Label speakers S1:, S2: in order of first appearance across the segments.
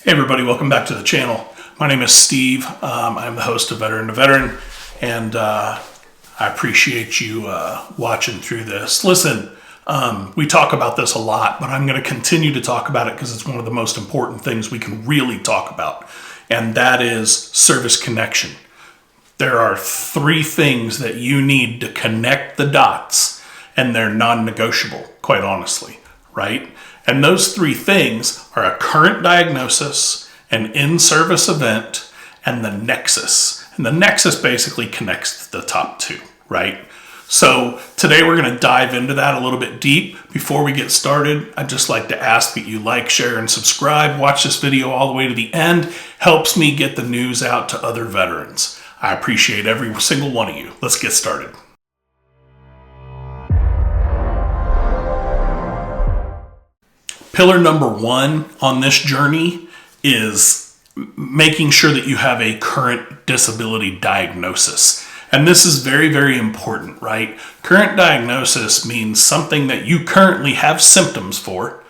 S1: Hey everybody, welcome back to the channel. My name is Steve. I'm the host of Veteran to Veteran, and I appreciate you watching through this. Listen, we talk about this a lot, but I'm going to continue to talk about it because it's one of the most important things we can really talk about, and that is service connection. There are three things that you need to connect the dots, and they're non-negotiable, quite honestly, right? And those three things are a current diagnosis, an in-service event, and the nexus. And the nexus basically connects the top two, right? So today we're going to dive into that a little bit deep. Before we get started, I'd just like to ask that you like, share, and subscribe. Watch this video all the way to the end. Helps me get the news out to other veterans. I appreciate every single one of you. Let's get started. Pillar number one on this journey is making sure that you have a current disability diagnosis. And this is very, very important, right? Current diagnosis means something that you currently have symptoms for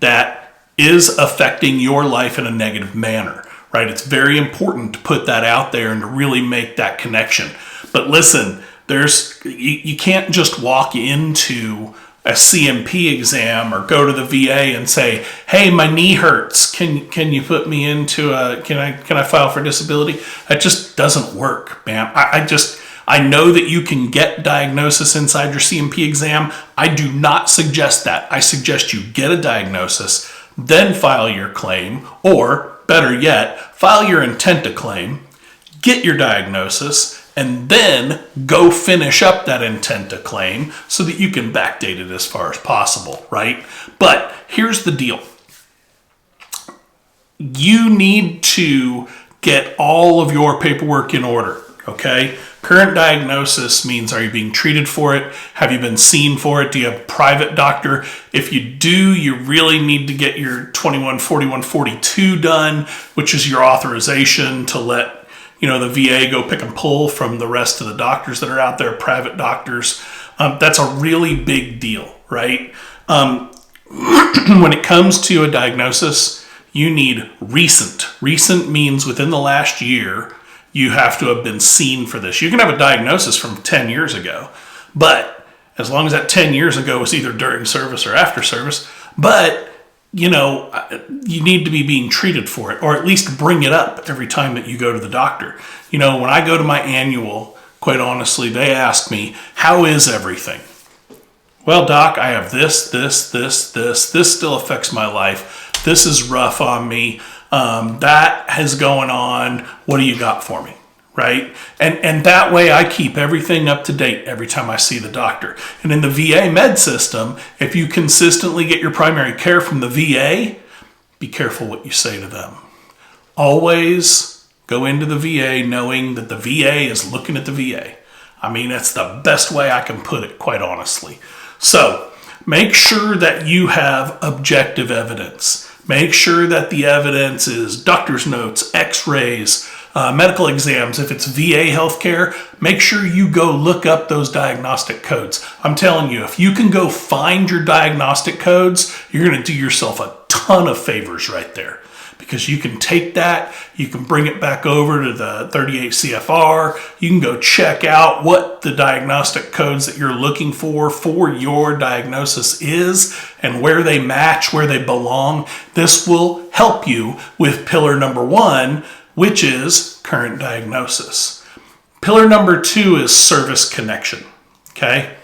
S1: that is affecting your life in a negative manner, right? It's very important to put that out there and to really make that connection. But listen, you can't just walk into a CMP exam or go to the VA and say, hey, my knee hurts. Can you put me into can I file for disability? That just doesn't work, man. I know that you can get diagnosis inside your CMP exam. I do not suggest that. I suggest you get a diagnosis, then file your claim, or better yet, file your intent to claim, get your diagnosis, and then go finish up that intent to claim so that you can backdate it as far as possible, right? But here's the deal. You need to get all of your paperwork in order, okay? Current diagnosis means, are you being treated for it? Have you been seen for it? Do you have a private doctor? If you do, you really need to get your 214142 done, which is your authorization to let the VA go pick and pull from the rest of the doctors that are out there, private doctors. That's a really big deal, right? When it comes to a diagnosis, you need recent. Recent means within the last year, you have to have been seen for this. You can have a diagnosis from 10 years ago, but as long as that 10 years ago was either during service or after service, but you need to be being treated for it, or at least bring it up every time that you go to the doctor. When I go to my annual, quite honestly, they ask me, how is everything? Well, doc, I have this still affects my life. This is rough on me. That has going on. What do you got for me? Right? And that way I keep everything up to date every time I see the doctor. And in the VA med system, if you consistently get your primary care from the VA, be careful what you say to them. Always go into the VA knowing that the VA is looking at the VA. I mean, that's the best way I can put it, quite honestly. So make sure that you have objective evidence. Make sure that the evidence is doctor's notes, x-rays, medical exams. If it's VA healthcare, make sure you go look up those diagnostic codes. I'm telling you, if you can go find your diagnostic codes, you're going to do yourself a ton of favors right there, because you can take that, you can bring it back over to the 38 CFR, you can go check out what the diagnostic codes that you're looking for your diagnosis is and where they match, where they belong. This will help you with pillar number one, which is current diagnosis. Pillar number two is service connection, okay?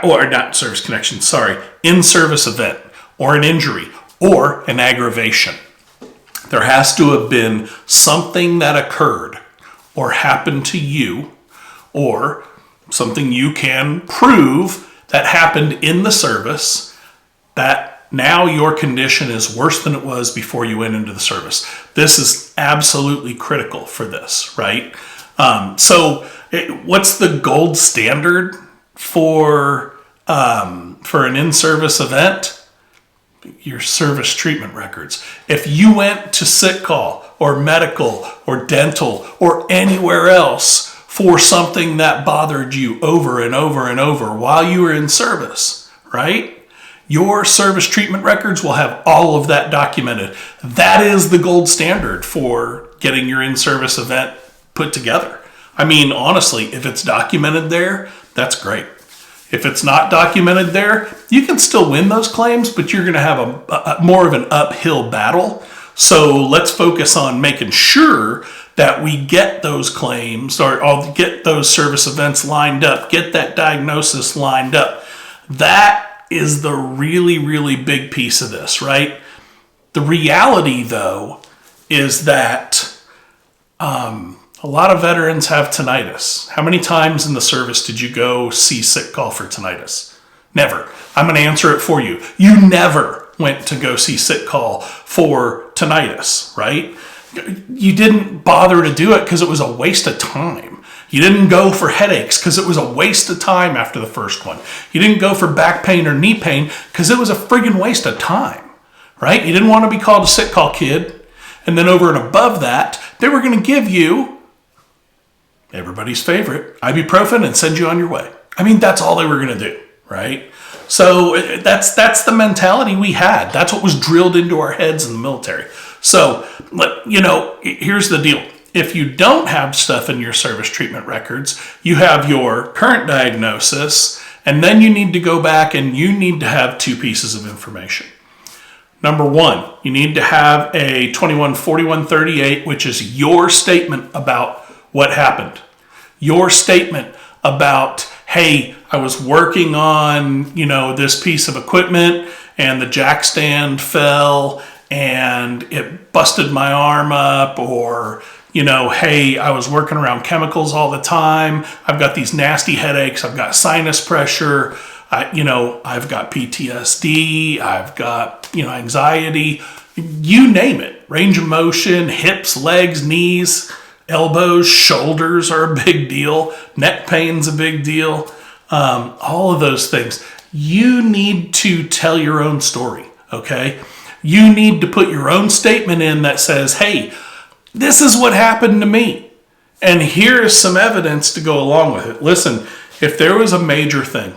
S1: Or not service connection, sorry, in-service event, or an injury, or an aggravation. There has to have been something that occurred or happened to you, or something you can prove that happened in the service that now your condition is worse than it was before you went into the service. This is absolutely critical for this, right? What's the gold standard for an in-service event? Your service treatment records. If you went to sick call or medical or dental or anywhere else for something that bothered you over and over and over while you were in service, right? your service treatment records will have all of that documented. That is the gold standard for getting your in-service event put together. I mean, honestly, if it's documented there, that's great. If it's not documented there, you can still win those claims, but you're going to have a more of an uphill battle. So let's focus on making sure that we get those claims or get those service events lined up, get that diagnosis lined up. That is the really, really big piece of this, right? The reality, though, is that a lot of veterans have tinnitus. How many times in the service did you go see sick call for tinnitus? Never. I'm going to answer it for you. You never went to go see sick call for tinnitus, right? You didn't bother to do it because it was a waste of time. You didn't go for headaches because it was a waste of time after the first one. You didn't go for back pain or knee pain because it was a friggin' waste of time, right? You didn't want to be called a sick call kid. And then over and above that, they were going to give you everybody's favorite, ibuprofen, and send you on your way. I mean, that's all they were going to do, right? So that's the mentality we had. That's what was drilled into our heads in the military. So, here's the deal. If you don't have stuff in your service treatment records, you have your current diagnosis, and then you need to go back and you need to have two pieces of information. Number one, you need to have a 214138, which is your statement about what happened. Your statement about, hey, I was working on, this piece of equipment and the jack stand fell and it busted my arm up, or, hey, I was working around chemicals all the time. I've got these nasty headaches. I've got sinus pressure. I've got PTSD. I've got, anxiety. You name it. Range of motion, hips, legs, knees, elbows, shoulders are a big deal. Neck pain's a big deal. All of those things. You need to tell your own story, okay? You need to put your own statement in that says, hey, this is what happened to me. And here is some evidence to go along with it. Listen, if there was a major thing,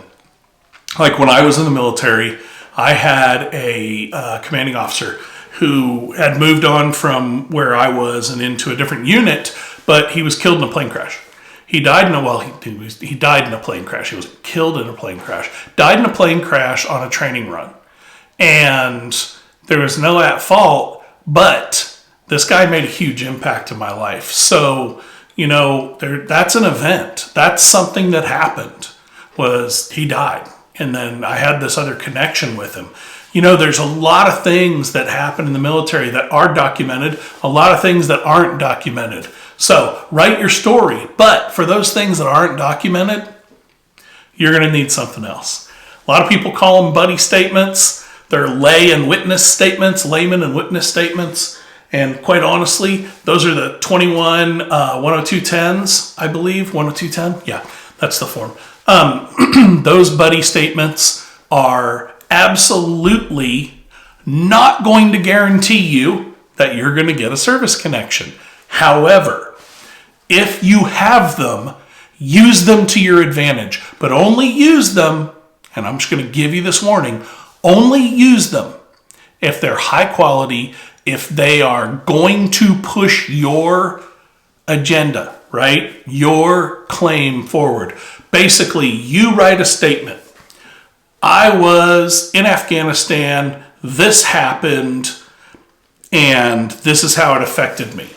S1: like when I was in the military, I had a commanding officer who had moved on from where I was and into a different unit, but he was killed in a plane crash. He died in he died in a plane crash. He was killed in a plane crash. Died in a plane crash on a training run. And there was no at fault, but this guy made a huge impact in my life. So, that's an event. That's something that happened, was he died. And then I had this other connection with him. There's a lot of things that happen in the military that are documented, a lot of things that aren't documented. So write your story, but for those things that aren't documented, you're going to need something else. A lot of people call them buddy statements. They're layman and witness statements. And quite honestly, those are the 21 10210s, I believe. 10210? Yeah, that's the form. Those buddy statements are absolutely not going to guarantee you that you're going to get a service connection. However, if you have them, use them to your advantage, but only use them, and I'm just going to give you this warning, only use them if they're high quality, if they are going to push your agenda, right? Your claim forward. Basically, you write a statement. I was in Afghanistan, this happened, and this is how it affected me.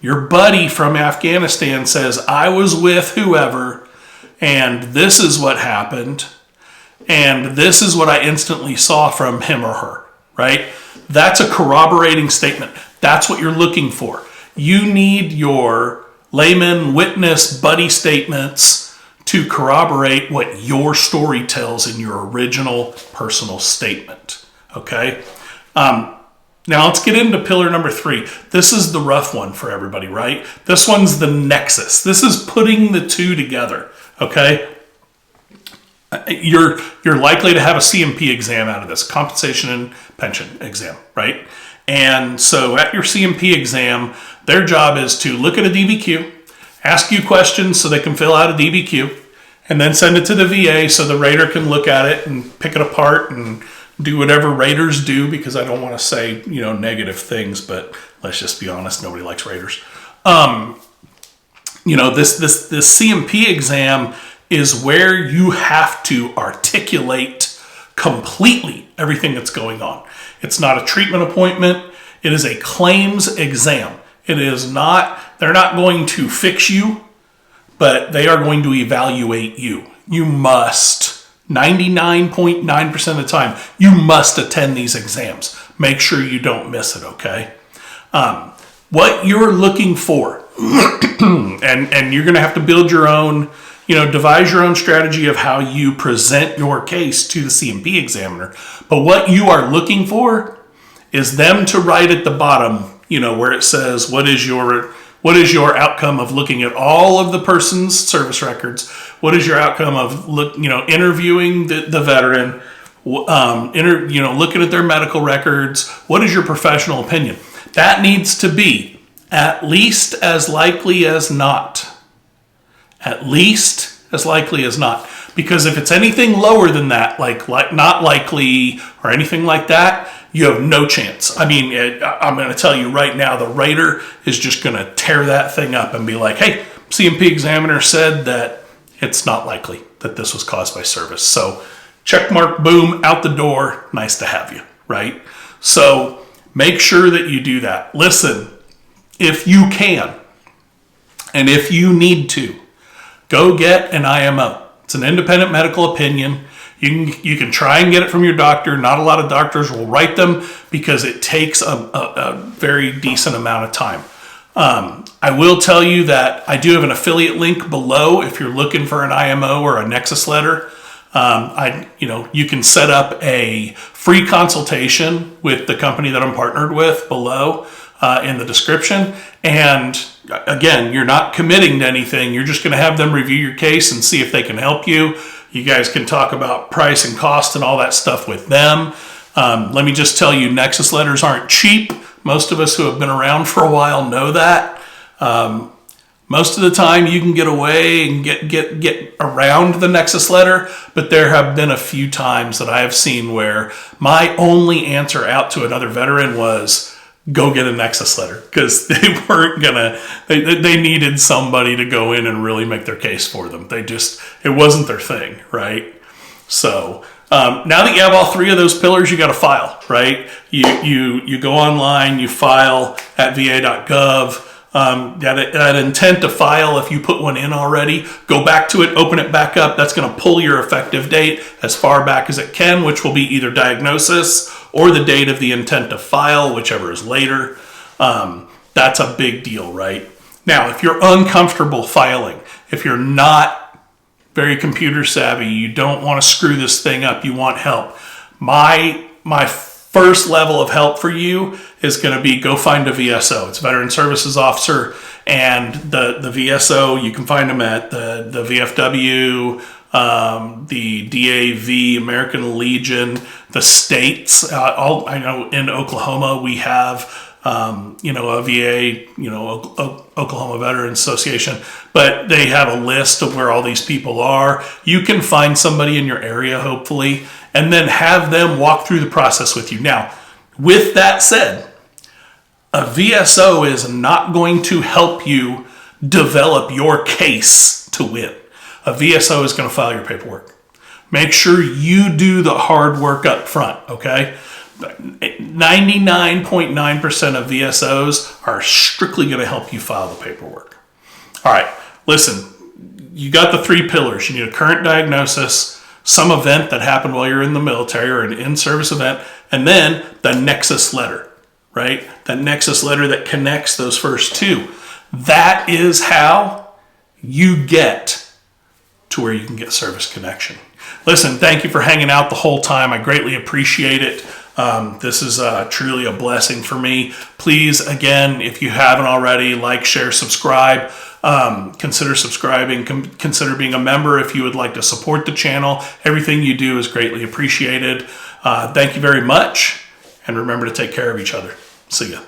S1: Your buddy from Afghanistan says, I was with whoever, and this is what happened, and this is what I instantly saw from him or her, right? That's a corroborating statement. That's what you're looking for. You need your layman, witness, buddy statements to corroborate what your story tells in your original personal statement, okay? Now let's get into pillar number 3. This is the rough one for everybody, right? This one's the nexus. This is putting the two together, okay? You're likely to have a CMP exam out of this, compensation and pension exam, right? And so at your CMP exam, their job is to look at a DBQ, ask you questions so they can fill out a DBQ, and then send it to the VA so the rater can look at it and pick it apart and do whatever raters do, because I don't want to say, negative things, but let's just be honest, nobody likes raters. This CMP exam is where you have to articulate completely everything that's going on. It's not a treatment appointment. It is a claims exam. They're not going to fix you, but they are going to evaluate you. You must, 99.9% of the time, you must attend these exams. Make sure you don't miss it, okay? What you're looking for, and you're going to have to build your own, devise your own strategy of how you present your case to the CMP examiner. But what you are looking for is them to write at the bottom, where it says, what is your outcome of looking at all of the person's service records? What is your outcome of interviewing the veteran, looking at their medical records? What is your professional opinion? That needs to be at least as likely as not. At least as likely as not. Because if it's anything lower than that, like not likely or anything like that, you have no chance. I'm going to tell you right now, the rater is just going to tear that thing up and be like, hey, CMP examiner said that it's not likely that this was caused by service. So check mark, boom, out the door. Nice to have you, right? So make sure that you do that. Listen, if you can, and if you need to, go get an IMO. It's an independent medical opinion. You can try and get it from your doctor. Not a lot of doctors will write them because it takes a very decent amount of time. I will tell you that I do have an affiliate link below if you're looking for an IMO or a nexus letter. You can set up a free consultation with the company that I'm partnered with below in the description. And again, you're not committing to anything. You're just going to have them review your case and see if they can help you. You guys can talk about price and cost and all that stuff with them. Let me just tell you, nexus letters aren't cheap. Most of us who have been around for a while know that. Most of the time you can get away and get around the nexus letter, but there have been a few times that I have seen where my only answer out to another veteran was, go get a nexus letter, because they weren't they needed somebody to go in and really make their case for them. It wasn't their thing, right? So now that you have all three of those pillars, you got to file, right? You go online, you file at va.gov. That intent to file, if you put one in already, go back to it, open it back up. That's going to pull your effective date as far back as it can, which will be either diagnosis or the date of the intent to file, whichever is later. That's a big deal, right? Now, if you're uncomfortable filing, if you're not very computer savvy, you don't want to screw this thing up, you want help, my first level of help for you is going to be go find a VSO. It's Veteran Services Officer, and the VSO, you can find them at the VFW, the DAV, American Legion, the states. I know in Oklahoma we have a VA, Oklahoma Veterans Association, but they have a list of where all these people are. You can find somebody in your area, hopefully, and then have them walk through the process with you. Now, with that said, a VSO is not going to help you develop your case to win. A VSO is going to file your paperwork. Make sure you do the hard work up front, okay? 99.9% of VSOs are strictly going to help you file the paperwork. All right, listen, you got the three pillars. You need a current diagnosis, some event that happened while you're in the military or an in-service event, and then the nexus letter, right? That nexus letter that connects those first two. That is how you get to where you can get service connection. Listen, thank you for hanging out the whole time. I greatly appreciate it. This is truly a blessing for me. Please, again, if you haven't already, like, share, subscribe. Consider subscribing. Consider being a member if you would like to support the channel. Everything you do is greatly appreciated. Thank you very much. And remember to take care of each other. See ya.